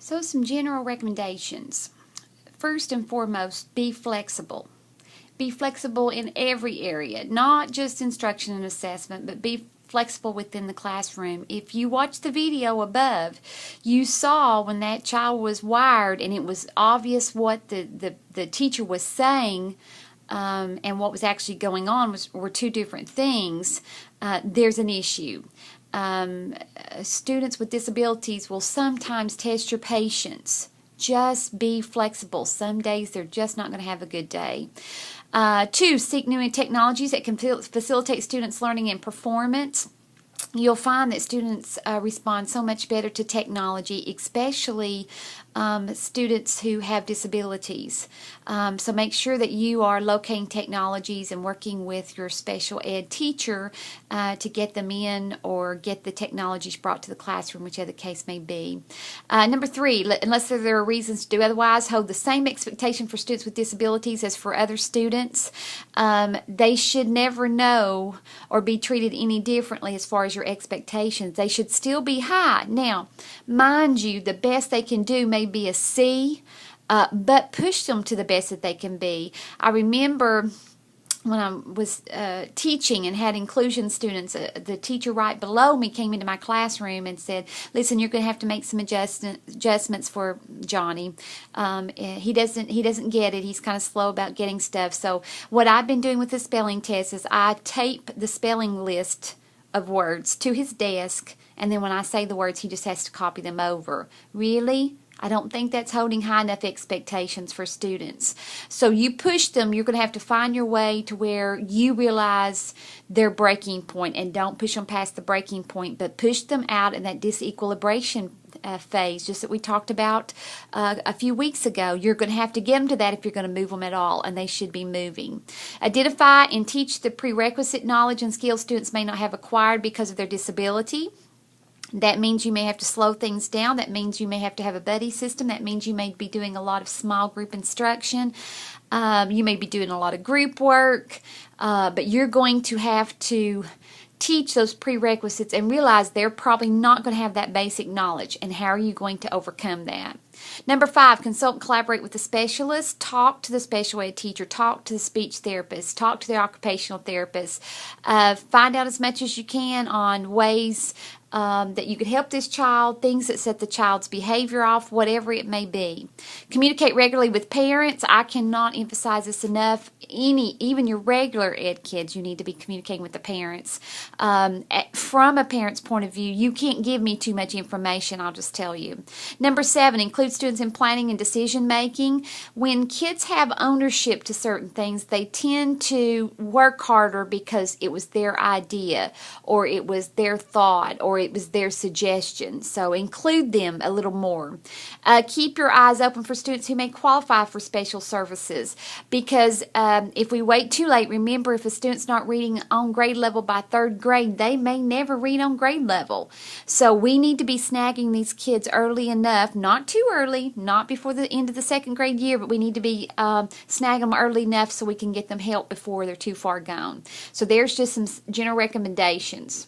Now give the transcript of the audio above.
So some general recommendations. First and foremost, be flexible. Be flexible in every area, not just instruction and assessment, but be flexible within the classroom. If you watch the video above, you saw when that child was wired and it was obvious what the teacher was saying and what was actually going on were two different things. There's an issue. Students with disabilities will sometimes test your patience. Just be flexible. Some days they're just not going to have a good day. 2, seek new technologies that can facilitate students' learning and performance. You'll find that students respond so much better to technology, especially students who have disabilities. So make sure that you are locating technologies and working with your special ed teacher to get them in or get the technologies brought to the classroom, whichever the case may be. Number 3, unless there are reasons to do otherwise, hold the same expectation for students with disabilities as for other students. They should never know or be treated any differently as far as your expectations. They should still be high. Now, mind you, the best they can do may be a C, but push them to the best that they can be. I remember when I was teaching and had inclusion students, the teacher right below me came into my classroom and said, listen, you're going to have to make some adjustments for Johnny. He doesn't get it. He's kind of slow about getting stuff. So what I've been doing with the spelling test is I tape the spelling list of words to his desk, and then when I say the words, he just has to copy them over. Really? I don't think that's holding high enough expectations for students. So you push them, you're going to have to find your way to where you realize their breaking point, and don't push them past the breaking point, but push them out in that disequilibration phase, just that we talked about a few weeks ago. You're going to have to get them to that if you're going to move them at all, and they should be moving. Identify and teach the prerequisite knowledge and skills students may not have acquired because of their disability. That means you may have to slow things down. That means you may have to have a buddy system. That means you may be doing a lot of small group instruction. You may be doing a lot of group work, but you're going to have to teach those prerequisites and realize they're probably not going to have that basic knowledge. And how are you going to overcome that? Number 5, consult and collaborate with the specialist. Talk to the special ed teacher. Talk to the speech therapist. Talk to the occupational therapist. Find out as much as you can on ways that you could help this child, things that set the child's behavior off, whatever it may be. Communicate regularly with parents. I cannot emphasize this enough. Even your regular ed kids, you need to be communicating with the parents. From a parent's point of view, you can't give me too much information, I'll just tell you. Number 7, include students in planning and decision making. When kids have ownership to certain things, they tend to work harder because it was their idea, or it was their thought, or it was their suggestion. So include them a little more. Keep your eyes open for students who may qualify for special services, because if we wait too late, remember, if a student's not reading on grade level by 3rd grade, they may never read on grade level. So we need to be snagging these kids early enough, not too early, not before the end of the 2nd grade year, but we need to be snag them early enough so we can get them help before they're too far gone. So there's just some general recommendations.